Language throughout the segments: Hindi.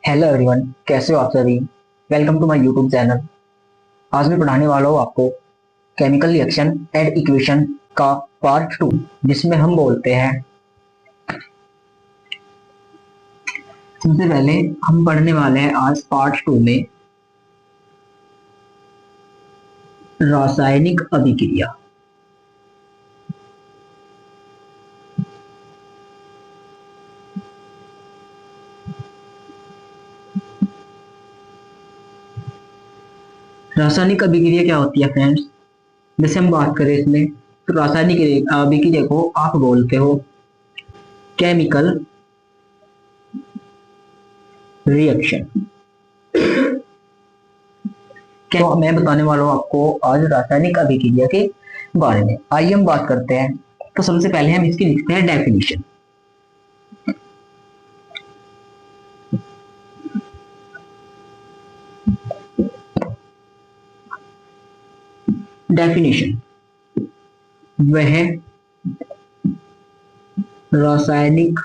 हेलो एवरीवन, कैसे हो आप सभी। Welcome to my YouTube channel. आज मैं पढ़ाने वाला हूँ आपको केमिकल रिएक्शन एंड इक्वेशन का पार्ट 2, जिसमें हम बोलते हैं। सबसे पहले हम पढ़ने वाले हैं आज पार्ट 2 में रासायनिक अभिक्रिया। रासायनिक अभिक्रिया क्या होती है फ्रेंड्स। जैसे हम बात करें इसमें, तो रासायनिक अभिक्रिया को आप बोलते हो केमिकल रिएक्शन। क्या मैं बताने वाला हूँ आपको आज रासायनिक अभिक्रिया के बारे में। आइए हम बात करते हैं। तो सबसे पहले हम इसकी लिखते हैं डेफिनेशन। डेफिनेशन वह रासायनिक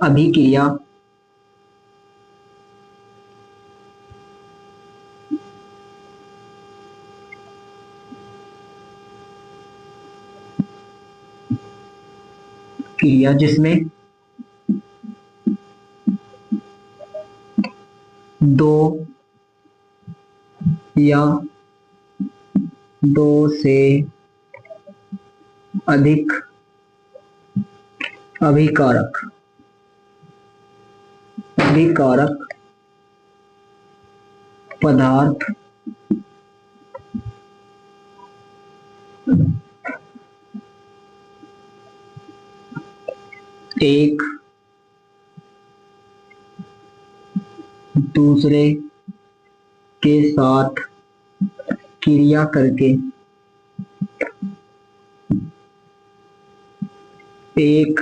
अभिक्रिया क्रिया जिसमें दो या दो से अधिक अभिकारक पदार्थ एक दूसरे के साथ क्रिया करके एक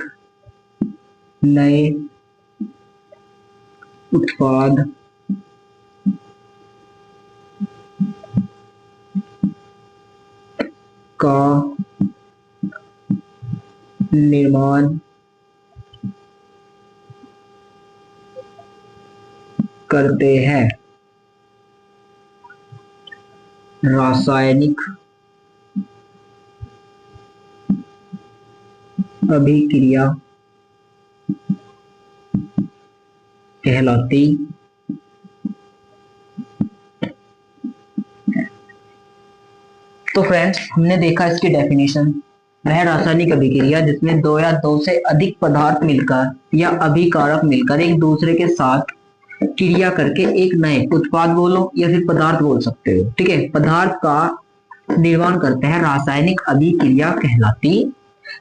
नए उत्पाद का निर्माण करते हैं। रासायनिक अभिक्रिया कहलाती है। तो फ्रेंड्स, हमने देखा इसकी डेफिनेशन। वह रासायनिक अभिक्रिया जिसमें दो या दो से अधिक पदार्थ मिलकर या अभिकारक मिलकर एक दूसरे के साथ क्रिया करके एक नए उत्पाद बोलो या फिर पदार्थ बोल सकते हो, ठीक है, पदार्थ का निर्माण करते हैं, रासायनिक अभिक्रिया कहलाती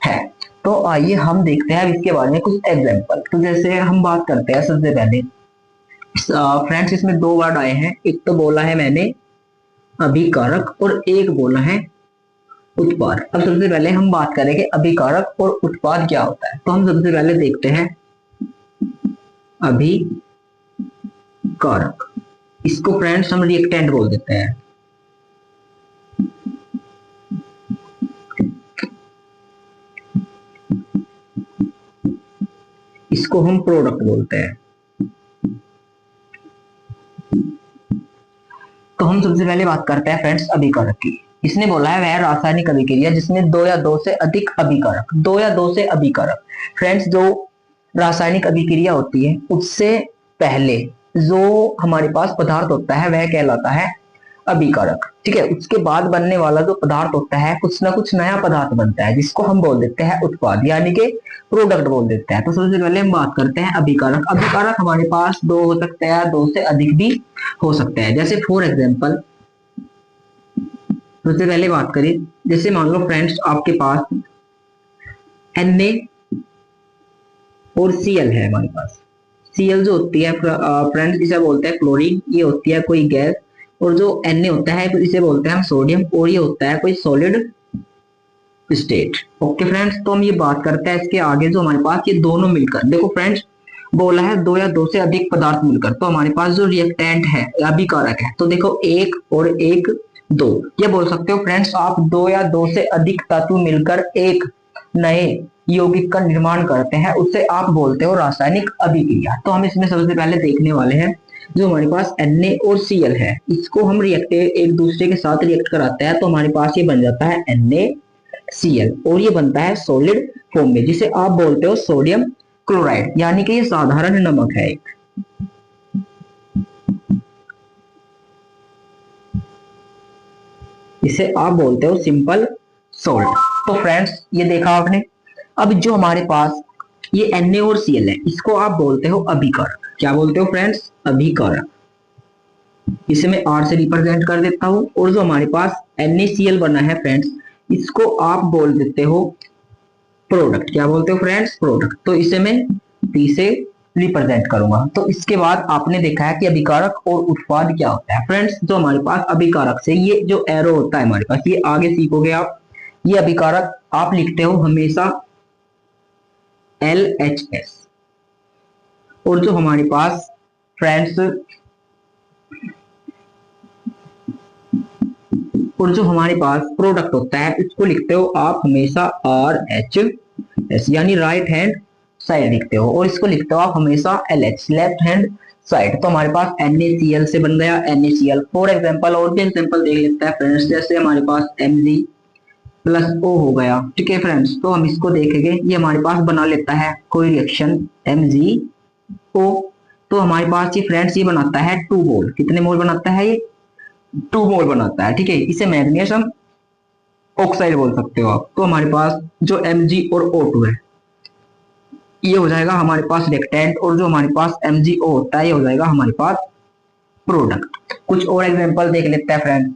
है। तो आइए हम देखते हैं इसके बारे में कुछ एग्जांपल। तो जैसे हम बात करते हैं सबसे पहले फ्रेंड्स, इसमें दो वर्ड आए हैं। एक तो बोला है मैंने अभिकारक और एक बोला है उत्पाद। अब सबसे पहले हम बात करेंगे अभिकारक और उत्पाद क्या होता है। तो हम सबसे पहले देखते हैं अभिकारक। इसको फ्रेंड्स हम रिएक्टेंट बोल देते हैं। इसको हम प्रोडक्ट बोलते हैं। तो हम सबसे पहले बात करते हैं फ्रेंड्स अभिकारक की। इसने बोला है वह रासायनिक अभिक्रिया जिसमें दो या दो से अधिक अभिकारक, दो या दो से अभिकारक। फ्रेंड्स, जो रासायनिक अभिक्रिया होती है उससे पहले जो हमारे पास पदार्थ होता है वह कहलाता है अभिकारक, ठीक है। उसके बाद बनने वाला जो पदार्थ होता है कुछ ना कुछ नया पदार्थ बनता है जिसको हम बोल देते हैं उत्पाद, यानी कि प्रोडक्ट बोल देते हैं। तो सबसे पहले हम बात करते हैं अभिकारक। अभिकारक हमारे पास दो हो सकते हैं, दो से अधिक भी हो सकते हैं। जैसे फॉर एग्जाम्पल, सबसे पहले बात करें, जैसे मान लो फ्रेंड्स आपके पास Na और Cl है। हमारे पास Cl जो होती है फ्रेंड्स इसे बोलते हैं क्लोरीन, ये होती है कोई गैस। और जो Na होता है इसे बोलते हैं हम सोडियम, और ये होता है कोई सॉलिड स्टेट। ओके फ्रेंड्स, तो हम ये बात करते हैं इसके आगे जो हमारे पास ये दोनों मिलकर, देखो फ्रेंड्स बोला है दो या दो से अधिक पदार्थ मिलकर, तो हमारे पास जो रिएक्टेंट है अभिकारक है, तो देखो एक और एक दो, ये बोल सकते हो फ्रेंड्स आप दो या दो से अधिक तत्व मिलकर एक नए यौगिक का निर्माण करते हैं, उससे आप बोलते हो रासायनिक अभिक्रिया। तो हम इसमें सबसे पहले देखने वाले हैं जो हमारे पास Na और Cl है, इसको हम रिएक्ट एक दूसरे के साथ रिएक्ट कराते हैं तो हमारे पास ये बन जाता है NaCl और ये बनता है सॉलिड फॉर्म में, जिसे आप बोलते हो सोडियम क्लोराइड, यानी कि ये साधारण नमक है एक। इसे आप बोलते हो सिंपल सोल्ट। तो फ्रेंड्स ये देखा आपने। अब जो हमारे पास ये Na और Cl है, इसको आप बोलते हो अभिकारक। क्या बोलते हो फ्रेंड्स? अभिकारक। इसे मैं R से रिप्रेजेंट कर देता हूं। और जो हमारे पास NaCl बना है फ्रेंड्स, इसको आप बोल देते हो प्रोडक्ट। क्या बोलते हो फ्रेंड्स? प्रोडक्ट। तो इसे मैं P से रिप्रेजेंट करूंगा। तो इसके बाद आपने देखा है कि अभिकारक और उत्पाद क्या होता है फ्रेंड्स। जो हमारे पास अभिकारक से ये जो एरो होता है हमारे पास, ये आगे सीखोगे आप। ये अभिकारक आप लिखते हो हमेशा LHS। और जो हमारे पास फ्रेंड्स प्रोडक्ट होता है, इसको लिखते हो आप हमेशा RHS, यानी राइट हैंड साइड लिखते हो। और इसको लिखते हो आप हमेशा LH, लेफ्ट हैंड साइड। तो हमारे पास NaCl से बन गया NaCl। फॉर एग्जांपल और भी एग्जांपल देख लेते हैं फ्रेंड्स। जैसे हमारे पास Mg+O हो गया, ठीक है फ्रेंड्स। तो हम इसको देखेंगे, ये हमारे पास बना लेता है कोई रिएक्शन MgO। तो हमारे पास ये फ्रेंड्स ये बनाता है 2 मोल। कितने मोल बनाता है ये? 2 मोल बनाता है, ठीक है। इसे मैग्नीशियम ऑक्साइड बोल सकते हो आप। तो हमारे पास जो Mg और O2 है, ये हो जाएगा हमारे पास रिएक्टेंट, और जो हमारे पास MgO होता है ये हो जाएगा हमारे पास प्रोडक्ट। कुछ और एग्जांपल देख लेते हैं फ्रेंड।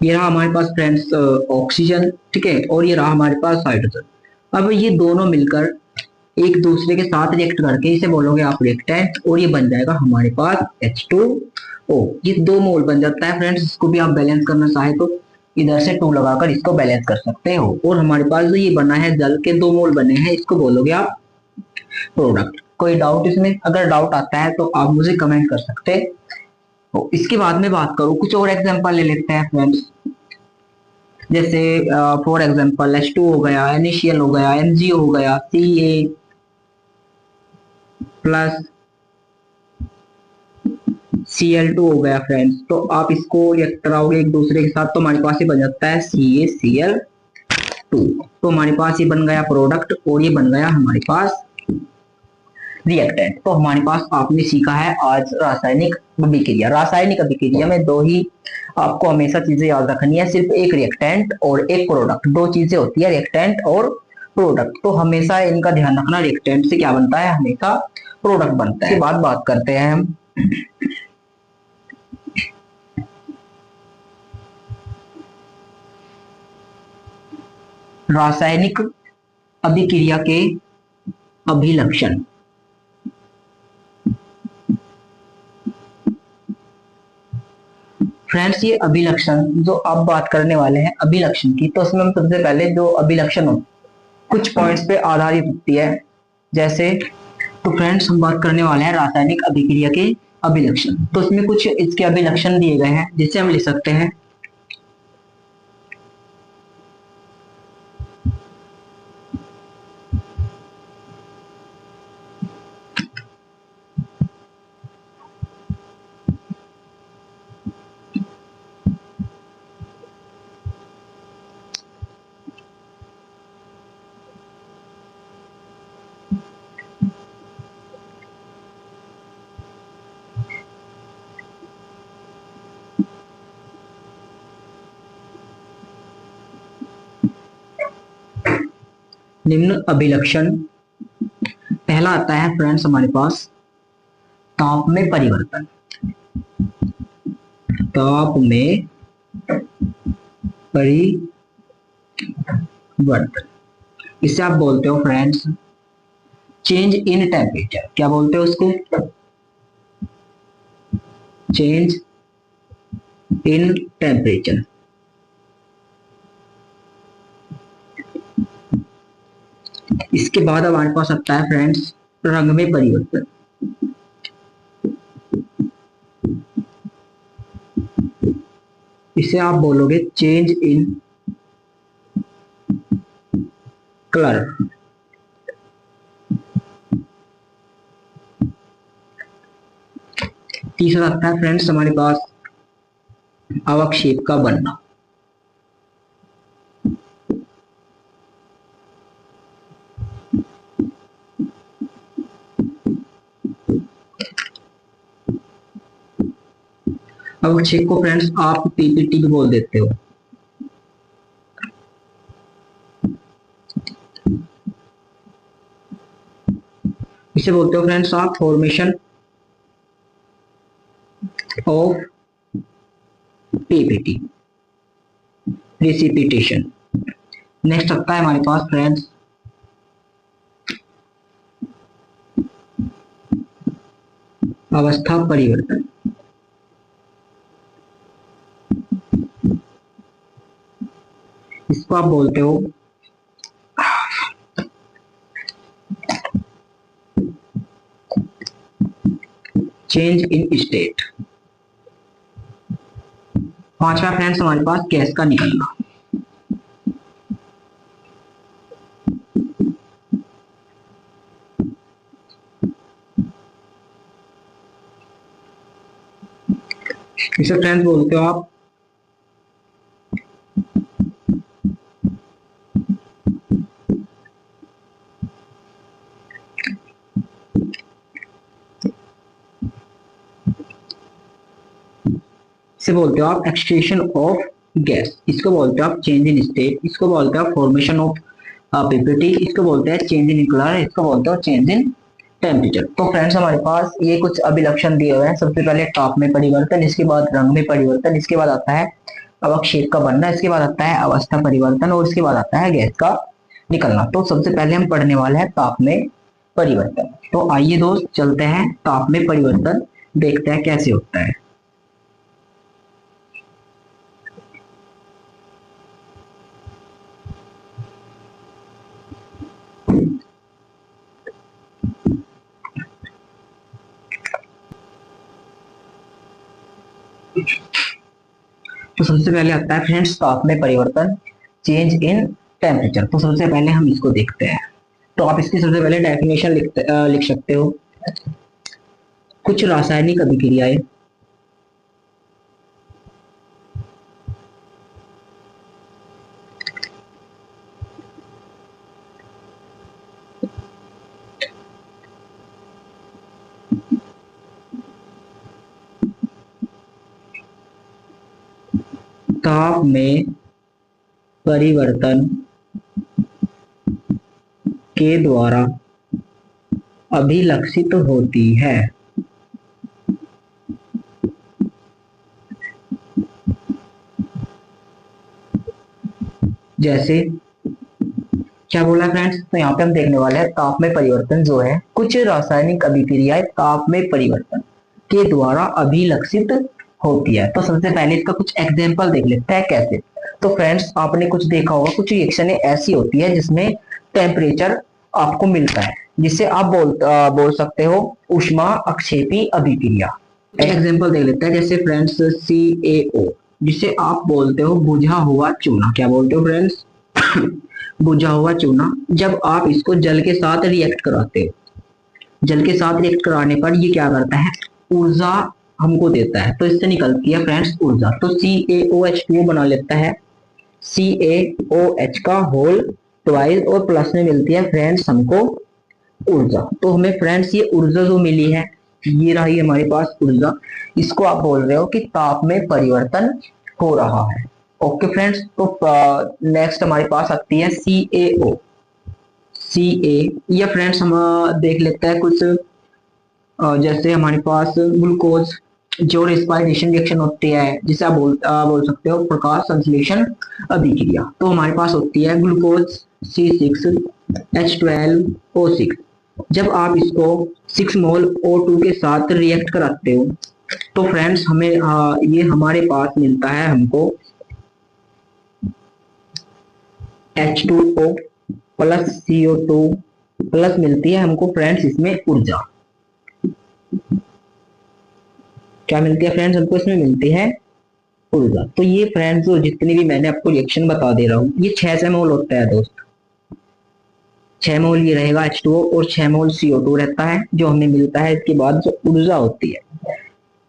ये रहा हमारे पास फ्रेंड्स ऑक्सीजन, ठीक है। और ये रहा हमारे पास हाइड्रोजन। अब ये दोनों मिलकर एक दूसरे के साथ रिएक्ट करके इसे बोलोगे आप रिएक्टेंट, और ये बन जाएगा हमारे पास H2O। ये 2 मोल बन जाता है फ्रेंड्स। इसको भी आप बैलेंस करना चाहे तो इधर से 2 लगाकर इसको बैलेंस कर सकते हो। और हमारे पास जो ये बना है जल के 2 मोल बने हैं, इसको बोलोगे आप प्रोडक्ट। कोई डाउट इसमें? अगर डाउट आता है तो आप मुझे कमेंट कर सकते हो। इसके बाद में बात करूं, कुछ और एग्जांपल ले लेते हैं फ्रेंड्स। जैसे फॉर एग्जांपल H2 हो गया, NaCl हो गया, MgO हो गया, Ca प्लस Cl2 हो गया फ्रेंड्स। तो आप इसको रिएक्ट कराओगे एक दूसरे के साथ तो हमारे पास ये बन जाता है CaCl2। तो हमारे पास ये बन गया प्रोडक्ट और ये बन गया हमारे पास रिएक्टेंट। तो हमारे पास आपने सीखा है आज रासायनिक अभिक्रिया। रासायनिक अभिक्रिया में 2 ही आपको हमेशा चीजें याद रखनी है, सिर्फ एक रिएक्टेंट और एक प्रोडक्ट। 2 चीजें होती है, रिएक्टेंट और प्रोडक्ट। तो हमेशा इनका ध्यान रखना, रिएक्टेंट से क्या बनता है? हमेशा प्रोडक्ट बनता है। इसके बाद बात करते हैं हम रासायनिक अभिक्रिया के अभिलक्षण। फ्रेंड्स ये अभिलक्षण जो आप बात करने वाले हैं अभिलक्षण की, तो उसमें हम सबसे पहले जो अभिलक्षण हो कुछ पॉइंट्स पे आधारित होती है। जैसे तो फ्रेंड्स हम बात करने वाले हैं रासायनिक अभिक्रिया के अभिलक्षण। तो इसमें कुछ इसके अभिलक्षण दिए गए हैं, जिसे हम लिख सकते हैं निम्न अभिलक्षण। पहला आता है फ्रेंड्स हमारे पास ताप में परिवर्तन। ताप में परिवर्तन। इसे आप बोलते हो फ्रेंड्स चेंज इन टेम्परेचर। क्या बोलते हो उसको? Change in temperature. इसके बाद अब हमारे पास आता है फ्रेंड्स रंग में परिवर्तन। इसे आप बोलोगे चेंज इन कलर। तीसरा आता है फ्रेंड्स हमारे पास अवक्षेप का बनना। अवक्षेप को फ्रेंड्स आप पीपीटी भी बोल देते हो। इसे बोलते हो फ्रेंड्स आप formation of PPT, precipitation. Next आता है हमारे पास फ्रेंड्स अवस्था परिवर्तन। इसको आप बोलते हो चेंज इन स्टेट। पांचवा फ्रेंड्स हमारे पास गैस का निकलना। इसे फ्रेंड्स बोलते हो आप इसे बोलते हो आप एक्सट्रेक्शन ऑफ गैस। इसको बोलते हो आप चेंज इन स्टेट। इसको बोलते हो फॉर्मेशन ऑफ पीपीटी। इसको बोलते हैं चेंज इन कलर। इसको बोलते हो चेंज इन टेम्परेचर। तो फ्रेंड्स हमारे पास ये कुछ अभिलक्षण दिए हुए हैं। सबसे पहले ताप में परिवर्तन, इसके बाद रंग में परिवर्तन, इसके बाद आता है अवक्षेप का बनना, इसके बाद आता है अवस्था परिवर्तन और इसके बाद आता है गैस का निकलना। तो सबसे पहले हम पढ़ने वाले हैं ताप में परिवर्तन। तो आइए दोस्त चलते हैं ताप में परिवर्तन, देखते हैं कैसे होता है। तो सबसे पहले आता है फ्रेंड्स ताप में परिवर्तन, चेंज इन टेम्परेचर। तो सबसे पहले हम इसको देखते हैं। तो आप इसकी सबसे पहले डेफिनेशन लिख सकते हो। कुछ रासायनिक अभिक्रियाएं ताप में परिवर्तन के द्वारा अभिलक्षित होती है। जैसे क्या बोला फ्रेंड्स? तो यहाँ पे हम देखने वाले हैं ताप में परिवर्तन जो है कुछ रासायनिक अभिक्रियाएं ताप में परिवर्तन के द्वारा अभिलक्षित होती है। तो सबसे पहले इसका कुछ एग्जांपल देख लेते हैं कैसे। तो फ्रेंड्स आपने कुछ देखा होगा, कुछ रिएक्शन ऐसी होती है जिसमें टेम्परेचर आपको मिलता है, जिसे आप बोल सकते हो ऊष्मा अक्षेपी अभिक्रिया। एग्जांपल देख लेते हैं। जैसे फ्रेंड्स CaO, जिसे आप बोलते हो बुझा हुआ चूना। क्या बोलते हो फ्रेंड्स? बुझा हुआ चूना। जब आप इसको जल के साथ रिएक्ट कराते हो, जल के साथ रिएक्ट कराने पर ये क्या करता है? ऊर्जा हमको देता है। तो इससे निकलती है फ्रेंड्स ऊर्जा। तो CaOH2 बना लेता है CaOH का होल ट्वाइस और प्लस में मिलती है फ्रेंड्स हमको ऊर्जा। तो हमें फ्रेंड्स ये ऊर्जा जो मिली है, ये रही हमारे पास ऊर्जा। इसको आप बोल रहे हो कि ताप में परिवर्तन हो रहा है। Okay friends. तो नेक्स्ट हमारे पास आती है CaO। या फ्रेंड्स हम देख लेते हैं कुछ जैसे हमारे पास ग्लूकोज जो रेस्पिरेशन रिएक्शन होती है जिसे आप बोल सकते हो प्रकाश संश्लेषण अभिक्रिया, तो हमारे पास होती है ग्लूकोज C6H12O6। जब आप इसको 6 मोल O2 के साथ रिएक्ट कराते हो तो फ्रेंड्स हमें ये हमारे पास मिलता है हमको H2O प्लस CO2 प्लस मिलती है हमको फ्रेंड्स इसमें ऊर्जा। क्या मिलती है फ्रेंड्स हमको इसमें मिलती है ऊर्जा। तो ये फ्रेंड्स जो जितनी भी मैंने आपको रिएक्शन बता दे रहा हूँ ये 6 मोल होता है दोस्त। 6 मोल ये रहेगा H2O और 6 मोल CO2 रहता है जो हमें मिलता है इसके बाद जो ऊर्जा होती है।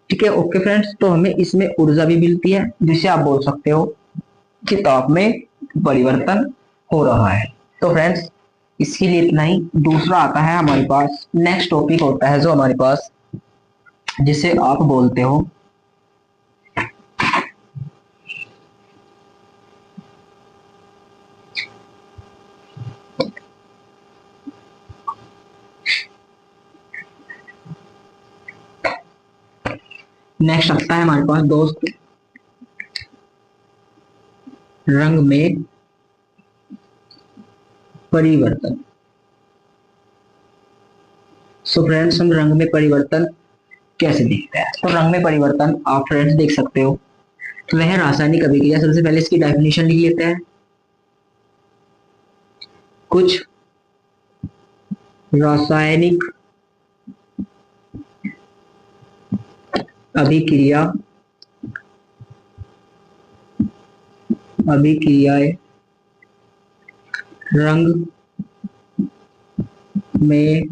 ठीक है, ओके फ्रेंड्स, तो हमें इसमें ऊर्जा भी मिलती है जिसे आप बोल सकते हो कि ताप में परिवर्तन हो रहा है। तो फ्रेंड्स इसके लिए इतना ही। दूसरा आता है हमारे पास, नेक्स्ट टॉपिक होता है जो हमारे पास जिसे आप बोलते हो नेक्स्ट आता है हमारे पास दोस्त रंग में परिवर्तन। सो फ्रेंड्स हम रंग में परिवर्तन कैसे देखते हैं? तो रंग में परिवर्तन आप फ्रेंड्स देख सकते हो वह रासायनिक अभिक्रिया। सबसे पहले इसकी डेफिनेशन लिख लेते हैं। कुछ रासायनिक अभिक्रियाएं रंग में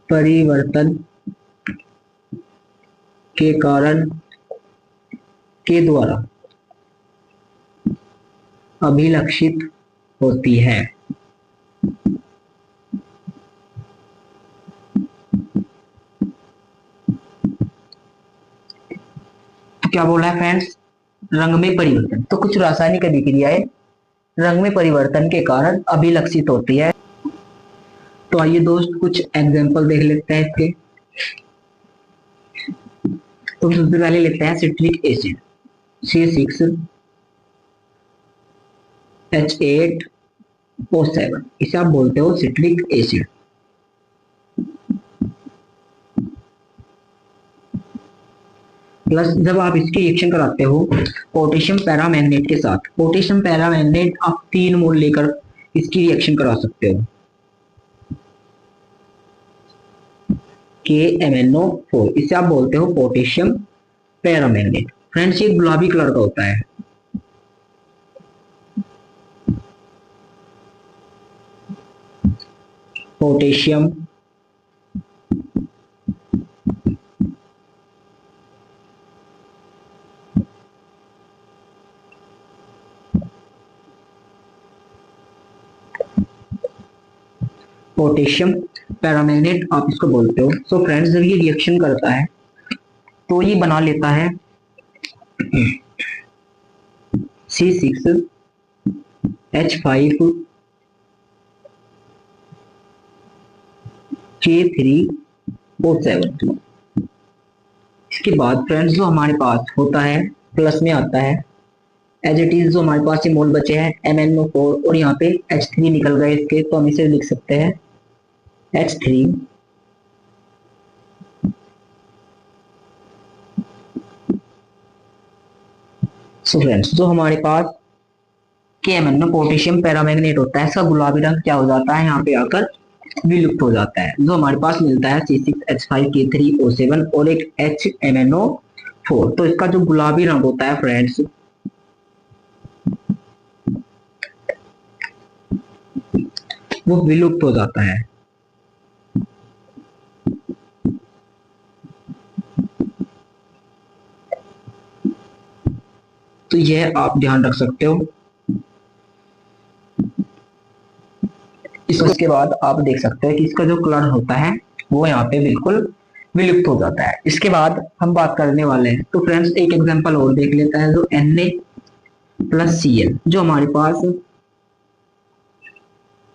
परिवर्तन के कारण के द्वारा अभिलक्षित होती है। तो क्या बोला है फ्रेंड्स? रंग में परिवर्तन, तो कुछ रासायनिक अभिक्रियाएं रंग में परिवर्तन के कारण अभिलक्षित होती है। तो आइए दोस्त कुछ एग्जांपल देख लेते हैं इसके। तो सबसे पहले लेते हैं सिट्रिक एसिड C6H8O7, इसे आप बोलते हो सिट्रिक एसिड। प्लस जब आप इसकी रिएक्शन कराते हो पोटेशियम पैरामैंगनेट के साथ, पोटेशियम पैरामैंगनेट आप 3 मोल लेकर इसकी रिएक्शन करा सकते हो KMnO4, इसे आप बोलते हो पोटेशियम पैरामैंगनेट। फ्रेंड्स ये गुलाबी कलर का होता है। पोटेशियम पोटेशियम पैरामैंगनेट आप इसको बोलते हो। सो फ्रेंड्स जब ये रिएक्शन करता है तो ये बना लेता है C6H5K3O7। इसके बाद फ्रेंड्स जो हमारे पास होता है प्लस में आता है एज इट इज, जो हमारे पास ये मोल बचे हैं MnO4 और यहाँ पे H3 निकल गए इसके, तो हम इसे लिख सकते हैं H3 सो फ्रेंड्स जो हमारे पास KMnO पोटेशियम पैरामैंगनेट होता है इसका गुलाबी रंग क्या हो जाता है यहाँ पे आकर विलुप्त हो जाता है। जो हमारे पास मिलता है C6H5K3O7 और एक HMnO4, तो इसका जो गुलाबी रंग होता है फ्रेंड्स वो विलुप्त हो जाता है। तो यह आप ध्यान रख सकते हो। इसके बाद आप देख सकते हैं कि इसका जो कलर होता है वो यहाँ पे बिल्कुल विलुप्त हो जाता है। इसके बाद हम बात करने वाले हैं, तो फ्रेंड्स एक एग्जांपल और देख लेता है जो Na+Cl, जो हमारे पास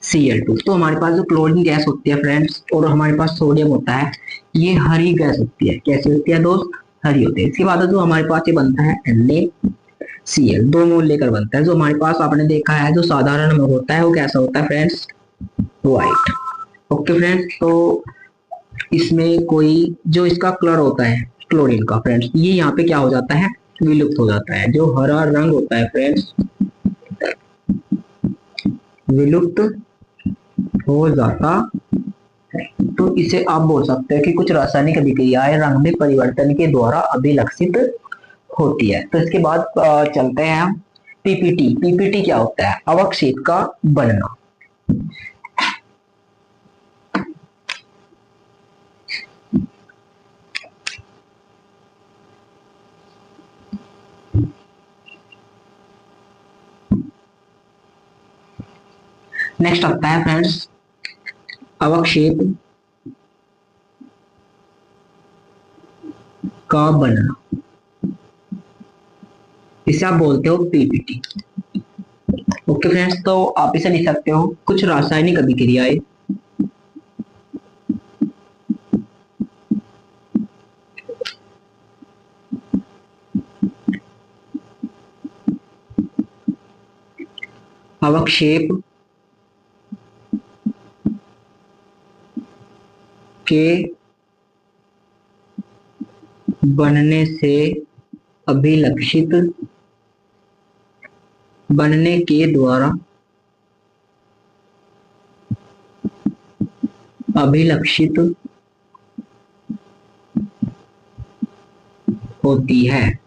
Cl2, तो हमारे पास जो क्लोरीन गैस होती है फ्रेंड्स और हमारे पास सोडियम होता है, ये हरी गैस होती है। कैसी होती है दोस्त? हरी होती है। इसके बाद जो हमारे पास ये बनता है NaCl, दो मोल लेकर बनता है। जो हमारे पास आपने देखा है जो साधारण नमक होता है वो कैसा होता है फ्रेंड्स? व्हाइट। ओके फ्रेंड्स, तो इसमें कोई जो इसका कलर होता है क्लोरीन का फ्रेंड्स, ये यहाँ पे क्या हो जाता है? विलुप्त हो जाता है। जो हरा रंग होता है फ्रेंड्स, विलुप्त हो जाता है। तो इसे आप बोल सकते हैं कि कुछ रासायनिक अभिक्रियाएं रंग में परिवर्तन के द्वारा अभिलक्षित होती है। तो इसके बाद चलते हैं हम पीपीटी। पीपीटी क्या होता है? अवक्षेप का बनना। नेक्स्ट आता है फ्रेंड्स अवक्षेप का बनना। इसे आप बोलते हो पीपीटी। ओके फ्रेंड्स, तो आप इसे लिख सकते हो कुछ रासायनिक अभिक्रियाएं अवक्षेप के बनने से अभिलक्षित बनने के द्वारा अभिलक्षित होती है।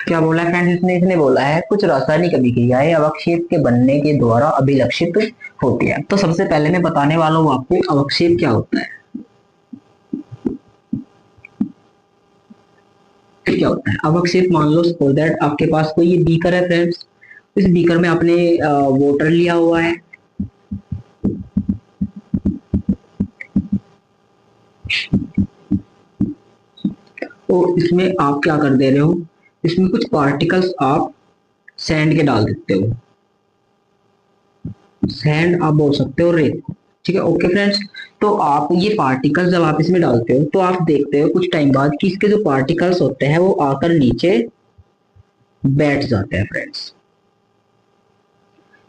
क्या बोला है फ्रेंड्स इसने? इसने बोला है कुछ रासायनिक अभिक्रियाएं अवक्षेप के बनने के द्वारा अभिलक्षित होती है। तो सबसे पहले मैं बताने वाला हूँ आपको अवक्षेप क्या होता है। क्या होता है अवक्षेप? मान लो सपोज दैट आपके पास कोई ये बीकर है फ्रेंड्स। इस बीकर में आपने वाटर लिया हुआ है। और इसमें आप क्या कर दे रहे हो? इसमें कुछ पार्टिकल्स आप सैंड के डाल देते हो। सैंड आप बोल सकते हो, रेत। ठीक है, ओके फ्रेंड्स। तो आप ये पार्टिकल्स जब आप इसमें डालते हो तो आप देखते हो कुछ टाइम बाद कि इसके जो पार्टिकल्स होते हैं वो आकर नीचे बैठ जाते हैं फ्रेंड्स।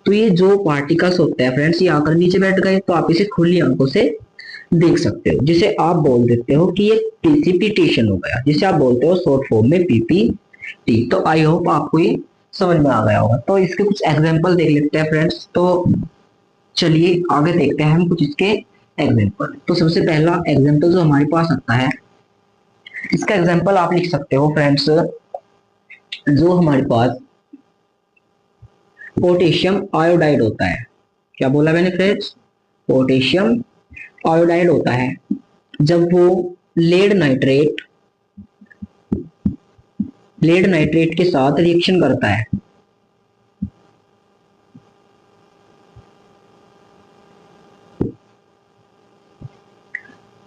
तो ये जो पार्टिकल्स होते हैं फ्रेंड्स ये आकर नीचे बैठ गए, तो आप इसे खुली आंखों से देख सकते हो, जिसे आप बोल देते हो कि ये प्रिसिपिटेशन हो गया, जिसे आप बोलते हो शॉर्ट फॉर्म में पीपीटी। तो आई होप आपको ये समझ में आ गया होगा। तो इसके कुछ एग्जांपल देख लेते हैं फ्रेंड्स। तो चलिए आगे देखते हैं हम कुछ इसके एग्जांपल। तो सबसे पहला एग्जांपल जो हमारे पास आता है, इसका एग्जांपल आप लिख सकते हो फ्रेंड्स। जो हमारे पास पोटेशियम आयोडाइड होता है। क्या बोला मैंने फ्रेंड्स? पोटेशियम आयोडाइड होता है। जब वो लेड नाइट्रेट के साथ रिएक्शन करता है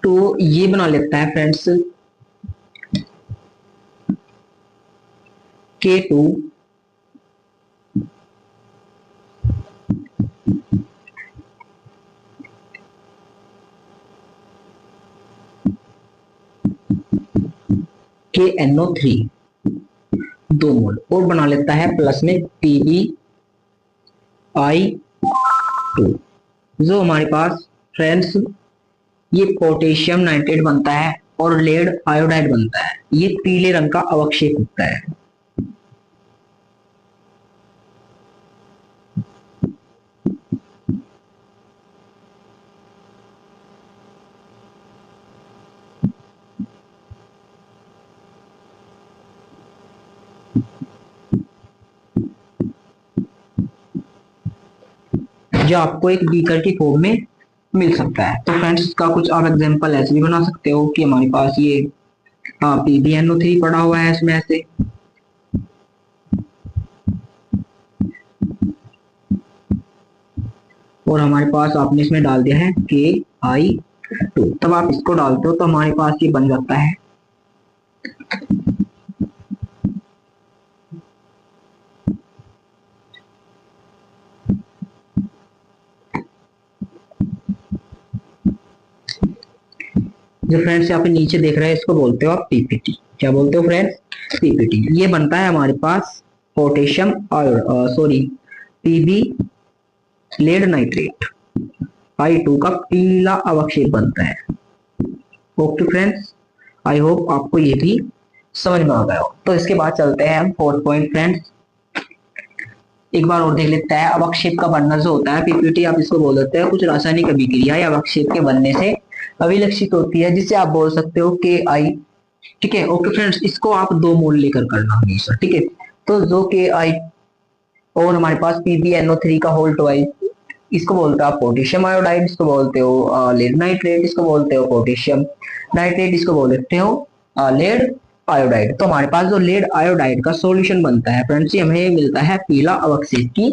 तो ये बना लेता है फ्रेंड्स K2 KNO3 2 मोल, और बना लेता है प्लस में PbI2। जो हमारे पास फ्रेंड्स ये पोटेशियम नाइट्रेट बनता है और लेड आयोडाइड बनता है। ये पीले रंग का अवक्षेप होता है। जो आपको एक बीकर की फॉर्म में मिल सकता है। तो फ्रेंड्स इसका कुछ आप एग्जांपल ऐसे भी बना सकते हो कि हमारे पास ये PbNO3 पड़ा हुआ है इसमें ऐसे, और हमारे पास आपने इसमें डाल दिया है KI2। तब आप इसको डालते हो तो हमारे पास ये बन जाता है जो फ्रेंड्स यहाँ पे नीचे देख रहे हैं इसको बोलते हो आप पीपीटी। क्या बोलते हो फ्रेंड्स? पीपीटी। ये बनता है हमारे पास पोटेशियम और sorry PB lead nitrate I2 का पीला अवक्षेप बनता है। ओके फ्रेंड्स, आई होप आपको ये भी समझ में आ गया हो। तो इसके बाद चलते हैं हम फोर्थ पॉइंट फ्रेंड्स, एक बार और देख लेते हैं। अवक्षेप का बनना जो होता है पीपीटी, आप इसको बोल देते हैं कुछ रासायनिक अभिक्रिया या अवक्षेप के बनने से अभिलक्षित होती है, जिसे आप बोल सकते हो के आई। ठीक है, ओके फ्रेंड्स, इसको आप दो मोल लेकर करना हमेशा। ठीक है, तो जो के आई और हमारे पास PbNO3 का होल ट्वाइस, इसको बोलते हो आप पोटेशियम आयोडाइड, इसको बोलते हो लेड नाइट्रेट, इसको बोलते हो पोटेशियम नाइट्रेट, इसको बोलते हो लेड आयोडाइड। तो हमारे पास जो लेड आयोडाइड का सॉल्यूशन बनता है फ्रेंड्स, ये हमें मिलता है पीला अवक्षेप की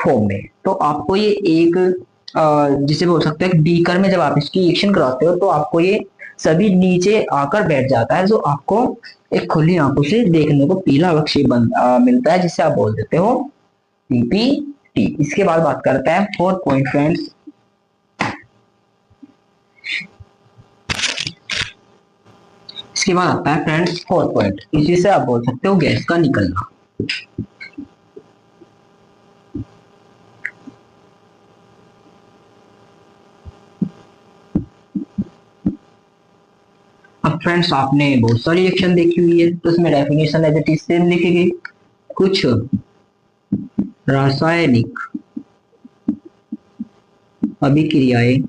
फॉर्म में। तो आपको ये एक जिसे बोल सकते हैं बीकर में जब आप इसकी रिएक्शन कराते हो तो आपको ये सभी नीचे आकर बैठ जाता है, जो आपको एक खुली आंखों से देखने को पीला अवक्षेप मिलता है, जिसे आप बोल देते हो पीपीटी। इसके बाद बात करते हैं फोर्थ पॉइंट फ्रेंड्स, इसके बाद आता है फ्रेंड्स फोर्थ पॉइंट, इसी से आप बोल सकते हो गैस का निकलना। अब फ्रेंड्स आपने बहुत सारी रिएक्शन देखी हुई है, तो इसमें definition as it is same लिखेगी। कुछ रासायनिक अभिक्रियाएं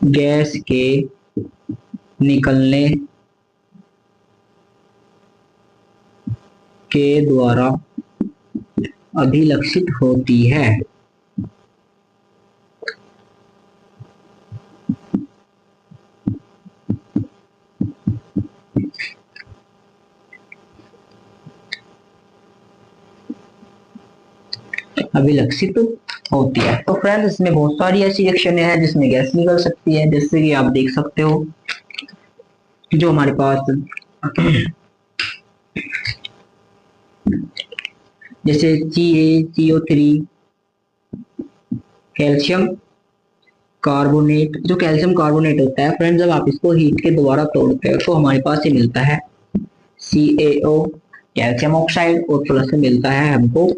गैस के निकलने के द्वारा अभिलक्षित होती है। अभिलक्षित होती है। तो फ्रेंड्स इसमें बहुत सारी ऐसी रिएक्शन है जिसमें गैस निकल सकती है, जैसे कि आप देख सकते हो जो हमारे पास जैसे CaCO3 कैल्शियम कार्बोनेट, जो कैल्शियम कार्बोनेट होता है फ्रेंड्स, जब आप इसको हीट के द्वारा तोड़ते हो तो हमारे पास ये मिलता है CaO कैल्शियम ऑक्साइड, और प्लस में मिलता है हमको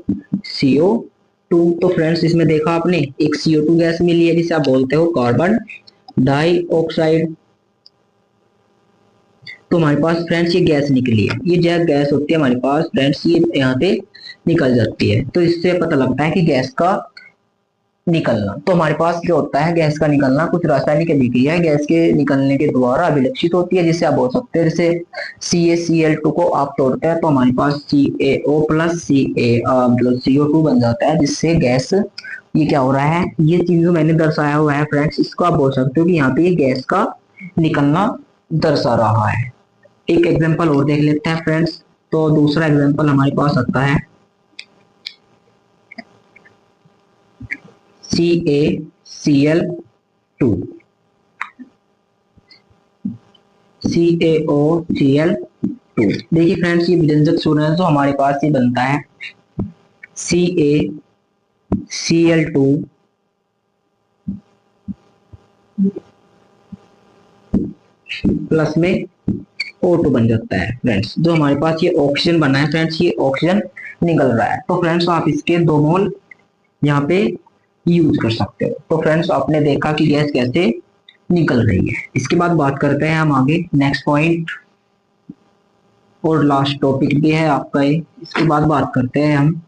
CO2। तो फ्रेंड्स इसमें देखा आपने एक CO2 गैस मिली है जिसे आप बोलते हो कार्बन डाइऑक्साइड। तो हमारे पास फ्रेंड्स ये गैस निकली है, ये जो गैस होती है हमारे पास फ्रेंड्स ये यहाँ पे निकल जाती है। तो इससे पता लगता है कि गैस का निकलना। तो हमारे पास क्या होता है गैस का निकलना, कुछ रासायनिक अभिक्रिया गैस के निकलने के द्वारा अभिलक्षित होती है, जिसे आप बोल सकते हैं जैसे CaCl2 को आप तोड़ते हैं तो हमारे पास CaO प्लस मतलब CO2 बन जाता है, जिससे गैस ये क्या हो रहा है, ये चीज जो मैंने दर्शाया हुआ है फ्रेंड्स, इसको आप बोल सकते हो कि यहाँ पे ये गैस का निकलना दर्शा रहा है। एक एग्जांपल और देख लेते हैं फ्रेंड्स। तो दूसरा एग्जांपल हमारे पास आता है CaCl2 CaOCl2। देखिए फ्रेंड्स ये व्यंजक सूत्र है, तो हमारे पास ये बनता है CaCl2 प्लस में O2 बन जाता है फ्रेंड्स। जो हमारे पास ये ऑक्सीजन बना है फ्रेंड्स, ये ऑक्सीजन निकल रहा है। तो फ्रेंड्स आप इसके दो मोल यहाँ पे यूज कर सकते हो। तो फ्रेंड्स आपने देखा कि गैस कैसे निकल रही है। इसके बाद बात करते हैं हम आगे नेक्स्ट पॉइंट, और लास्ट टॉपिक भी है आपका ये। इसके बाद बात करते हैं हम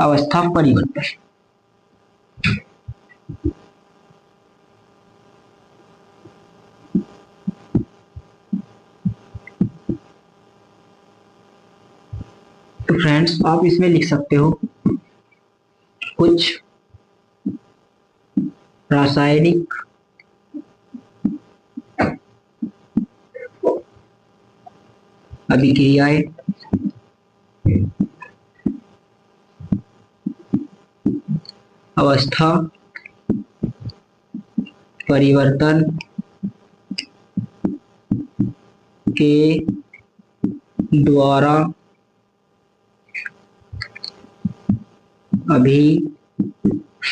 अवस्था परिवर्तन। तो फ्रेंड्स आप इसमें लिख सकते हो कुछ रासायनिक अभिक्रियाएं अवस्था परिवर्तन के द्वारा अभिलक्षित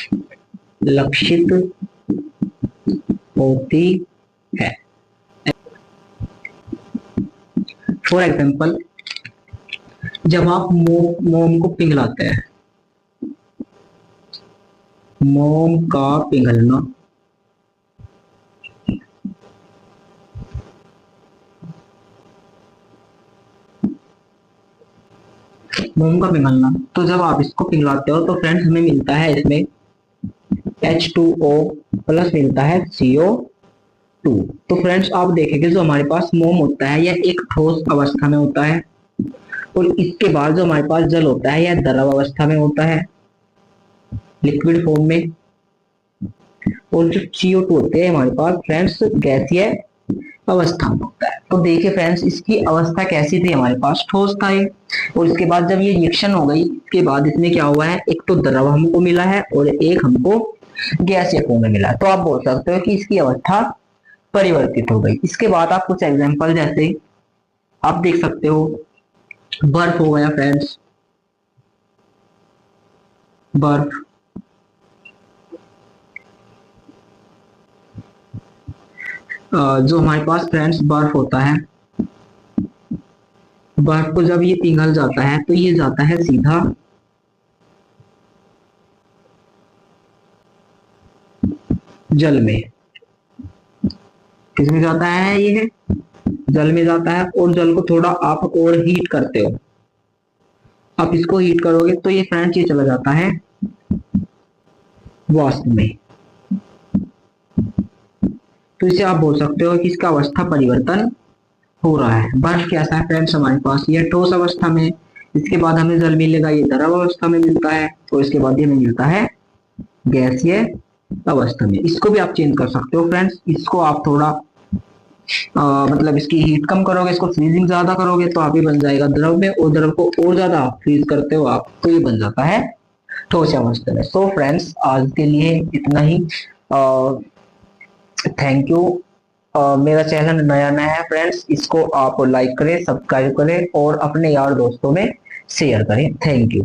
होती है। फॉर एग्जाम्पल, जब आप मोम को पिघलाते हैं, मोम का पिघलना, मोम का पिघलना, तो जब आप इसको पिघलाते हो तो फ्रेंड्स हमें मिलता है इसमें H2O प्लस मिलता है CO2। तो फ्रेंड्स आप देखेंगे जो हमारे पास मोम होता है यह एक ठोस अवस्था में होता है, और इसके बाद जो हमारे पास जल होता है यह द्रव अवस्था में होता है, लिक्विड फॉर्म में। और जो CO2 होते हैं हमारे पास फ्रेंड्स गैसीय अवस्था में होता है। तो देखिए फ्रेंड्स इसकी अवस्था कैसी थी, हमारे पास ठोस था ये, और इसके बाद जब ये रिएक्शन हो गई इसके बाद इसमें क्या हुआ है, एक तो द्रव हमको मिला है और एक हमको गैसीय फॉर्म में मिला है। तो आप बोल सकते हो कि इसकी अवस्था परिवर्तित हो गई। इसके बाद आप कुछ एग्जांपल जैसे आप देख सकते हो, बर्फ हो गया फ्रेंड्स, बर्फ, जो हमारे पास फ्रेंड्स बर्फ होता है, बर्फ को जब ये पिघल जाता है तो ये जाता है सीधा जल में। किसमें जाता है, ये जल में जाता है, और जल को थोड़ा आप और हीट करते हो, आप इसको हीट करोगे तो ये फ्रेंड्स ये चला जाता है वाष्प में। तो इसे आप बोल सकते हो कि इसका अवस्था परिवर्तन हो रहा है। बर्फ कैसा है फ्रेंड्स, हमारे पास ये ठोस अवस्था में, इसके बाद हमें जल मिलेगा ये द्रव अवस्था में मिलता है, और इसके बाद ये हमें मिलता है गैसीय अवस्था में। इसको भी आप चेंज कर सकते हो फ्रेंड्स, इसको आप थोड़ा मतलब इसकी हीट कम करोगे, इसको फ्रीजिंग ज्यादा करोगे तो आप ये बन जाएगा द्रव में, और द्रव को और ज्यादा फ्रीज करते हो आप तो ये बन जाता है ठोस अवस्था में। सो फ्रेंड्स आज के लिए इतना ही। Thank you. मेरा चैनल नया नया है फ्रेंड्स, इसको आप लाइक करें, सब्सक्राइब करें और अपने यार दोस्तों में शेयर करें। Thank you.